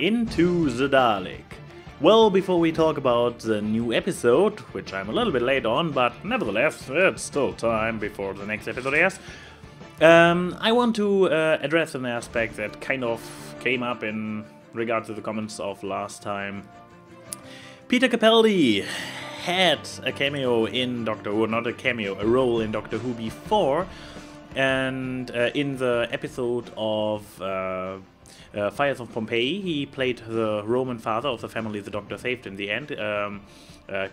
into the Dalek. Well, before we talk about the new episode, which I'm a little bit late on, but nevertheless, it's still time before the next episode airs, I want to address an aspect that kind of came up in regard to the comments of last time. Peter Capaldi had a cameo in Doctor Who, not a cameo, a role in Doctor Who before, and in the episode of Fires of Pompeii, he played the Roman father of the family the Doctor saved in the end.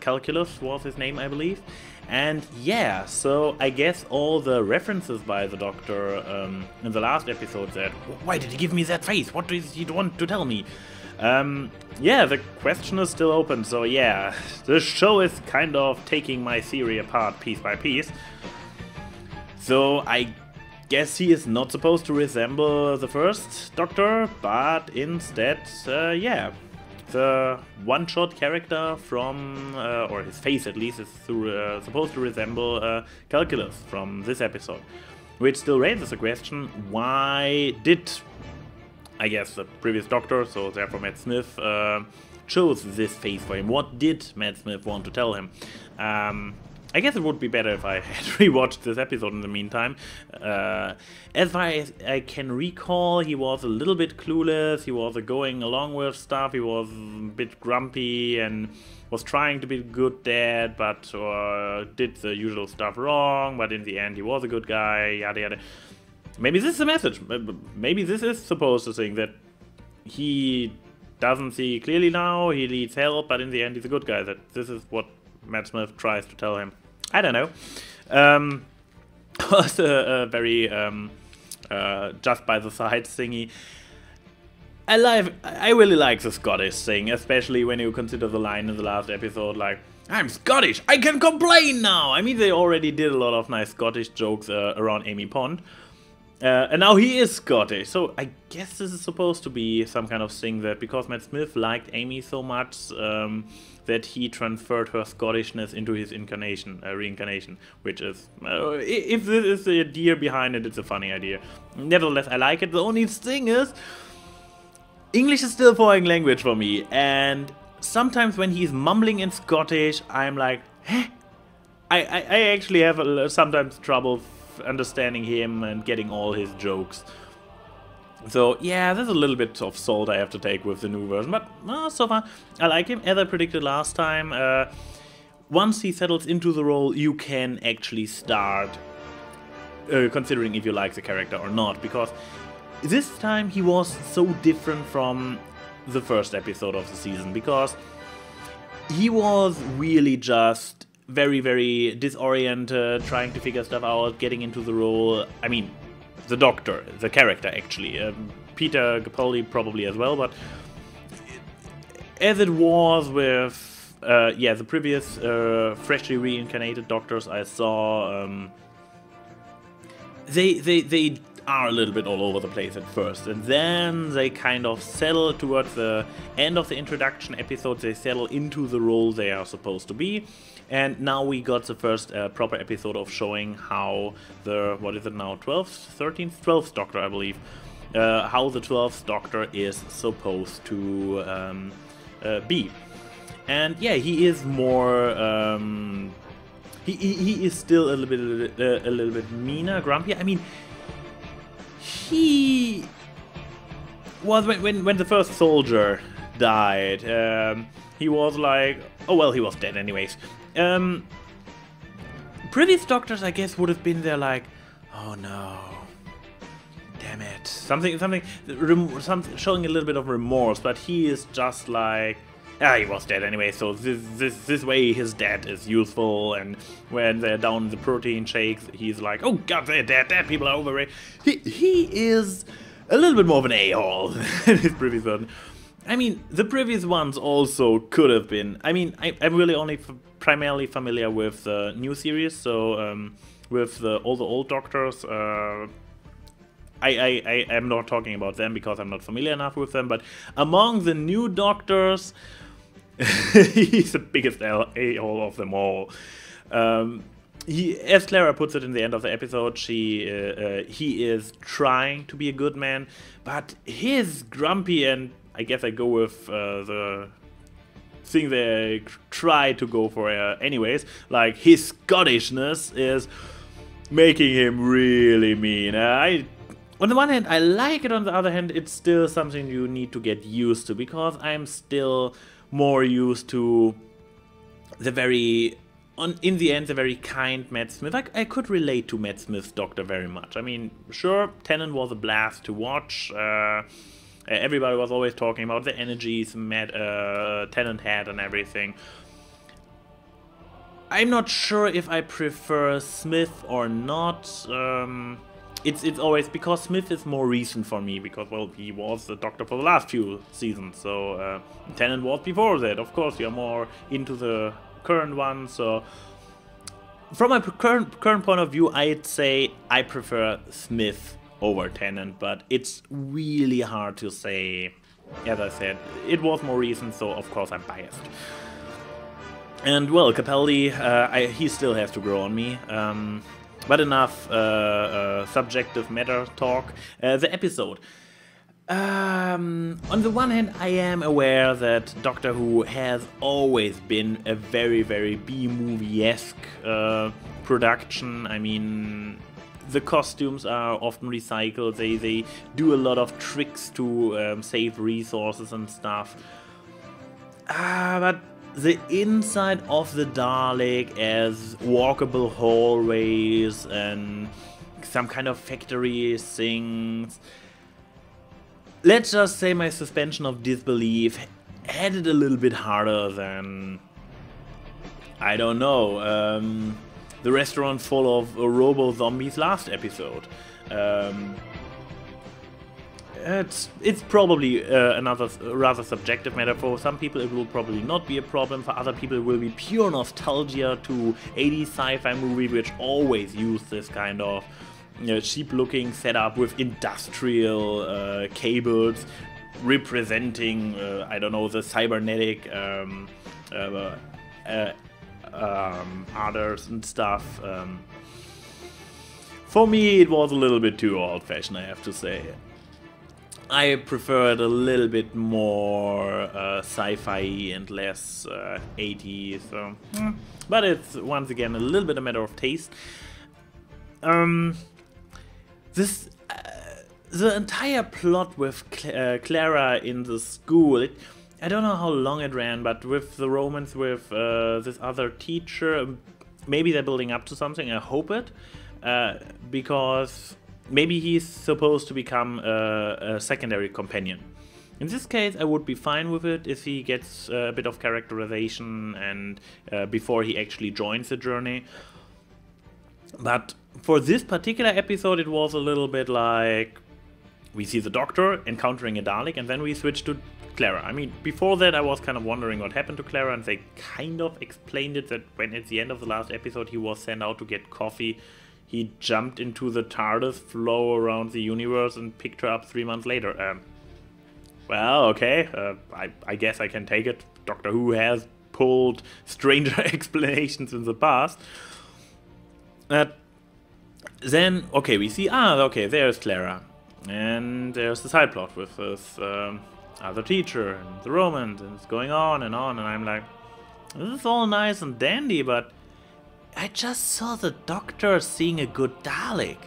Calculus was his name, I believe. And yeah, so I guess all the references by the Doctor in the last episode said, why did he give me that face? What does he want to tell me? Yeah, the question is still open, so yeah, the show is kind of taking my theory apart piece by piece. So I guess he is not supposed to resemble the first Doctor, but instead, yeah, the one-shot character from, or his face at least, is supposed to resemble Calculus from this episode. Which still raises the question, why did, I guess, the previous Doctor, so therefore Matt Smith, chose this face for him? What did Matt Smith want to tell him? I guess it would be better if I had rewatched this episode in the meantime. As far as I can recall, he was a little bit clueless, he was going along with stuff, he was a bit grumpy and was trying to be a good dad, but did the usual stuff wrong, but in the end he was a good guy, yada yada. Maybe this is a message, maybe this is supposed to think that he doesn't see clearly now, he needs help, but in the end he's a good guy, that this is what Matt Smith tries to tell him. I don't know. Was a very just by the side thingy. I really like the Scottish thing, especially when you consider the line in the last episode, like, I'm Scottish, I can complain now! I mean, they already did a lot of nice Scottish jokes around Amy Pond. And now he is Scottish, so I guess this is supposed to be some kind of thing that because Matt Smith liked Amy so much, that he transferred her Scottishness into his reincarnation, which is, if this is the idea behind it, it's a funny idea. Nevertheless, I like it. The only thing is, English is still a foreign language for me, and sometimes when he's mumbling in Scottish, I'm like, huh? I actually have sometimes trouble understanding him and getting all his jokes. So yeah, there's a little bit of salt I have to take with the new version, but so far I like him. As I predicted last time, once he settles into the role, you can actually start considering if you like the character or not, because this time he was so different from the first episode of the season, because he was really just very, very disoriented, trying to figure stuff out, getting into the role. I mean, the Doctor, the character actually. Peter Capaldi probably as well, but as it was with yeah, the previous freshly reincarnated Doctors I saw, they are a little bit all over the place at first, and then they kind of settle towards the end of the introduction episodes. They settle into the role they are supposed to be, and now we got the first proper episode of showing how the, what is it now, 12th, 13th, 12th Doctor, I believe, how the 12th Doctor is supposed to be. And yeah, he is more, he is still a little bit meaner, grumpy. I mean, he was, when the first soldier died, he was like, oh well, he was dead anyways. Previous Doctors, I guess, would have been there like, oh no, damn it, something showing a little bit of remorse, but he is just like, ah, he was dead anyway, so this way his death is useful, and when they're down in the protein shakes, he's like, oh god, they're dead people are overrated. He is a little bit more of an a-hole than his previous one. I mean, the previous ones also could have been, I mean, I'm really only primarily familiar with the new series, so with all the old Doctors, I am not talking about them because I'm not familiar enough with them, but among the new Doctors, he's the biggest a-hole of them all. As Clara puts it in the end of the episode, he is trying to be a good man, but his grumpy and I guess I go with the thing they try to go for anyways. Like, his Scottishness is making him really mean. On the one hand, I like it. On the other hand, it's still something you need to get used to, because I'm still more used to the very, in the end, the very kind Matt Smith. I could relate to Matt Smith's Doctor very much. I mean, sure, Tennant was a blast to watch. Everybody was always talking about the energies Tennant had and everything. I'm not sure if I prefer Smith or not. It's always because Smith is more recent for me, because, well, he was the Doctor for the last few seasons, so Tennant was before that. Of course, you're more into the current one, so from my current point of view, I'd say I prefer Smith over Tennant, but it's really hard to say. As I said, it was more recent, so of course I'm biased. And, well, Capaldi, he still has to grow on me. But enough subjective matter talk. The episode. On the one hand, I am aware that Doctor Who has always been a very, very B-movie-esque production. I mean, the costumes are often recycled. They do a lot of tricks to save resources and stuff. But the inside of the Dalek as walkable hallways and some kind of factory things. Let's just say my suspension of disbelief had it a little bit harder than, I don't know, the restaurant full of robo-zombies last episode. It's probably another rather subjective matter. For some people it will probably not be a problem, for other people it will be pure nostalgia to 80s sci-fi movie, which always used this kind of cheap looking setup with industrial cables representing, I don't know, the cybernetic others and stuff. For me it was a little bit too old-fashioned, I have to say. I preferred a little bit more sci-fi and less 80s. So. But it's once again a little bit a matter of taste. The entire plot with Clara in the school, I don't know how long it ran, but with the romance with this other teacher, maybe they're building up to something. I hope it, because maybe he's supposed to become a secondary companion. In this case, I would be fine with it if he gets a bit of characterization and before he actually joins the journey. But for this particular episode, it was a little bit like we see the Doctor encountering a Dalek, and then we switch to Clara. I mean, before that, I was kind of wondering what happened to Clara, and they kind of explained it that when at the end of the last episode he was sent out to get coffee, he jumped into the TARDIS flow around the universe and picked her up 3 months later. Well, okay, I guess I can take it. Doctor Who has pulled stranger explanations in the past. Then, okay, we see, okay, there's Clara. And there's the side plot with this other teacher and the romance, and it's going on, and I'm like, this is all nice and dandy, but I just saw the Doctor seeing a good Dalek.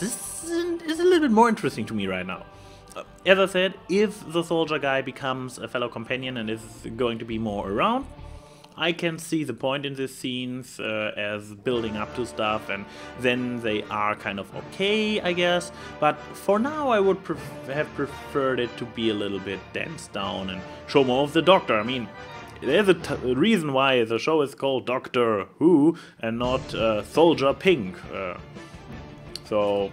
This is a little bit more interesting to me right now. As I said, if the soldier guy becomes a fellow companion and is going to be more around, I can see the point in these scenes as building up to stuff, and then they are kind of okay, I guess. But for now, I would have preferred it to be a little bit danced down and show more of the Doctor. I mean, there's a reason why the show is called Doctor Who and not Soldier Pink. So,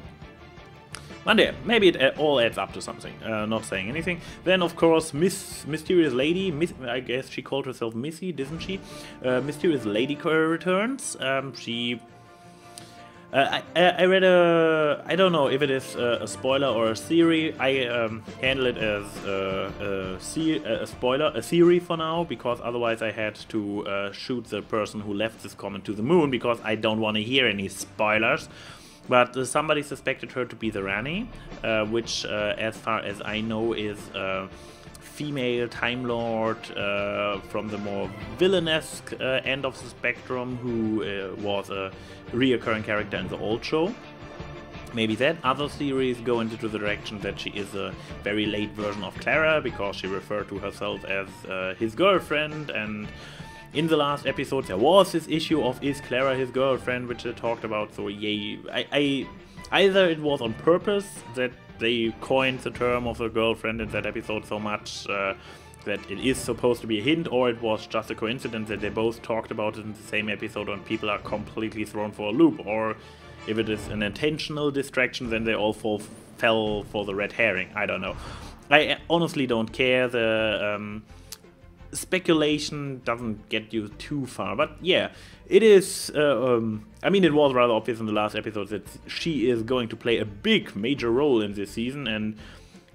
one day, maybe it all adds up to something. Not saying anything. Then, of course, Mysterious Lady. I guess she called herself Missy, didn't she? Mysterious Lady returns. I read I don't know if it is a spoiler or a theory. I handle it as a spoiler, a theory for now, because otherwise I had to shoot the person who left this comment to the moon, because I don't want to hear any spoilers. But somebody suspected her to be the Rani, which, as far as I know, is female Time Lord from the more villainesque end of the spectrum, who was a reoccurring character in the old show. Maybe that. Other theories go into the direction that she is a very late version of Clara, because she referred to herself as his girlfriend, and in the last episode there was this issue of, is Clara his girlfriend, which they talked about. So yay, either it was on purpose that they coined the term of the girlfriend in that episode so much that it is supposed to be a hint, or it was just a coincidence that they both talked about it in the same episode and people are completely thrown for a loop. Or if it is an intentional distraction, then they all fell for the red herring. I don't know. I honestly don't care. The speculation doesn't get you too far, but yeah, it is. I mean, it was rather obvious in the last episode that she is going to play a big, major role in this season, and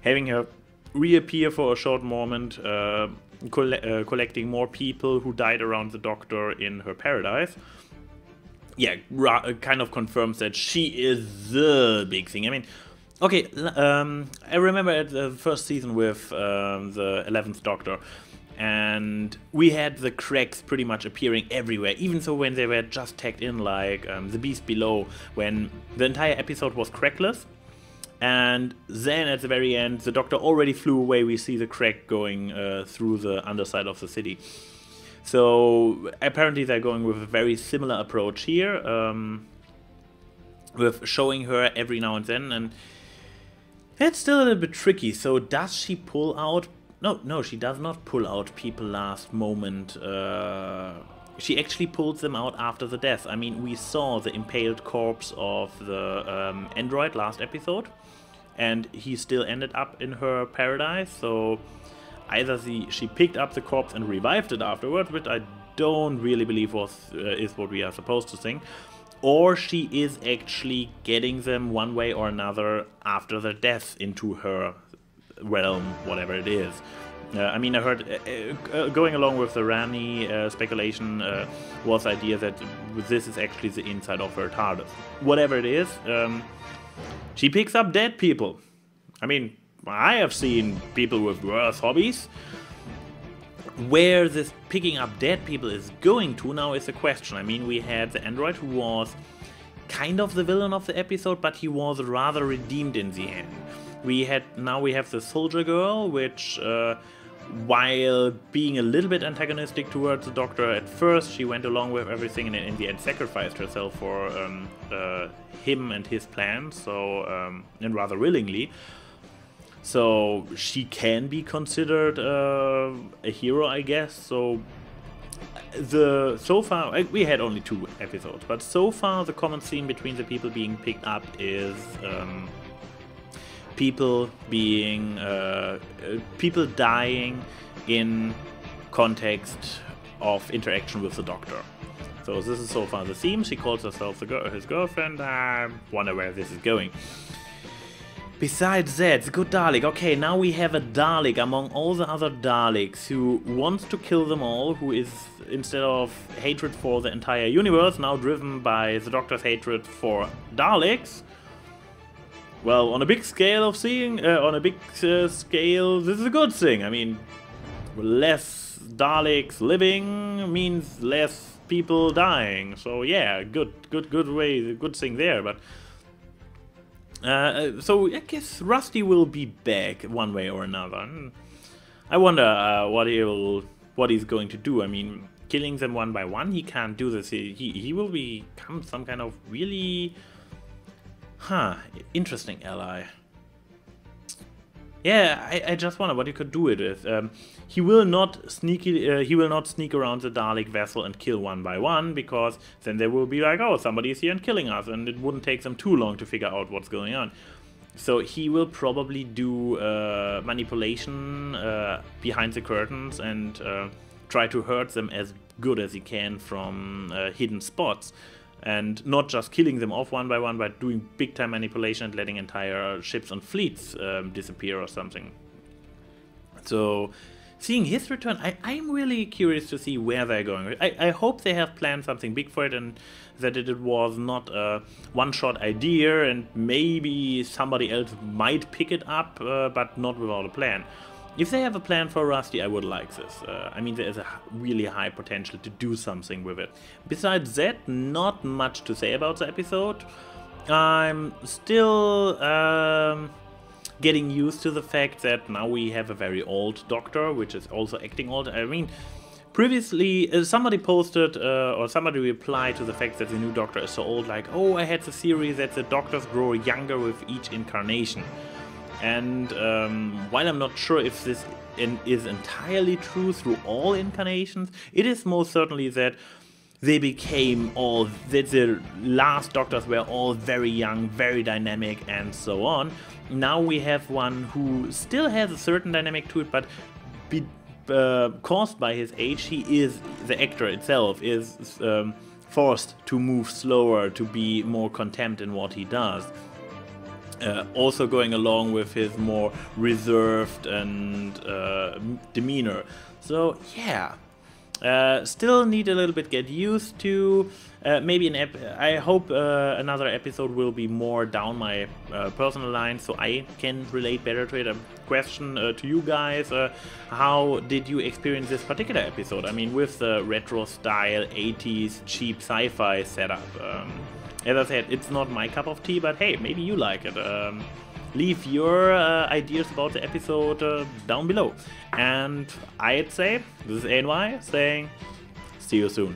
having her reappear for a short moment, collecting more people who died around the Doctor in her paradise, yeah, kind of confirms that she is the big thing. I mean, okay, I remember at the first season with the 11th Doctor, and we had the cracks pretty much appearing everywhere, even so when they were just tagged in, like The Beast Below, when the entire episode was crackless, and then at the very end the Doctor already flew away. We see the crack going through the underside of the city. So apparently they're going with a very similar approach here, with showing her every now and then, and it's still a little bit tricky. So does she pull out? No, she does not pull out people last moment. She actually pulls them out after the death. I mean, we saw the impaled corpse of the android last episode, and he still ended up in her paradise. So either she picked up the corpse and revived it afterwards, which I don't really believe is what we are supposed to think, or she is actually getting them one way or another after their death into her realm, whatever it is. I mean, I heard, going along with the Rani speculation, was the idea that this is actually the inside of her TARDIS. Whatever it is, she picks up dead people. I mean, I have seen people with worse hobbies. Where this picking up dead people is going to now is the question. I mean, we had the android who was kind of the villain of the episode, but he was rather redeemed in the end. Now we have the soldier girl, which, while being a little bit antagonistic towards the Doctor at first, she went along with everything and in the end sacrificed herself for him and his plans, so and rather willingly. So she can be considered a hero, I guess. So far we had only 2 episodes, but so far the common theme between the people being picked up is people dying in context of interaction with the Doctor. So this is so far the theme. She calls herself his girlfriend. I wonder where this is going. Besides that, the good Dalek. Okay, now we have a Dalek among all the other Daleks who wants to kill them all, who is, instead of hatred for the entire universe, now driven by the Doctor's hatred for Daleks. Well, on a big scale this is a good thing. I mean, less Daleks living means less people dying. So yeah, good thing there. But so I guess Rusty will be back one way or another. I wonder what he's going to do. I mean, killing them one by one, he can't do this. He will become some kind of really interesting ally. Yeah, I just wonder what you could do with it. He will not sneak around the Dalek vessel and kill one by one, because then they will be like, oh, somebody is here and killing us, and it wouldn't take them too long to figure out what's going on. So he will probably do manipulation behind the curtains and try to hurt them as good as he can from hidden spots. And not just killing them off one by one, but doing big-time manipulation and letting entire ships and fleets disappear or something. So, seeing his return, I'm really curious to see where they're going. I hope they have planned something big for it, and that it was not a one-shot idea, and maybe somebody else might pick it up, but not without a plan. if they have a plan for Rusty, I would like this. I mean, there is a really high potential to do something with it. Besides that, not much to say about the episode. I'm still getting used to the fact that now we have a very old Doctor, which is also acting old. I mean, previously somebody posted or somebody replied to the fact that the new Doctor is so old, like, oh, I had the theory that the Doctors grow younger with each incarnation. And while I'm not sure if this is entirely true through all incarnations, it is most certainly that they became all, that the last Doctors were all very young, very dynamic, and so on. Now we have one who still has a certain dynamic to it, but caused by his age, he is, the actor itself, is forced to move slower, to be more contempt in what he does. Also going along with his more reserved and demeanor. So yeah. Still need a little bit get used to. Maybe I hope another episode will be more down my personal line, so I can relate better to it. A question to you guys: how did you experience this particular episode? I mean, with the retro style 80s cheap sci-fi setup. As I said, it's not my cup of tea, but hey, maybe you like it. Leave your ideas about the episode down below. And I'd say, this is AnY saying, see you soon.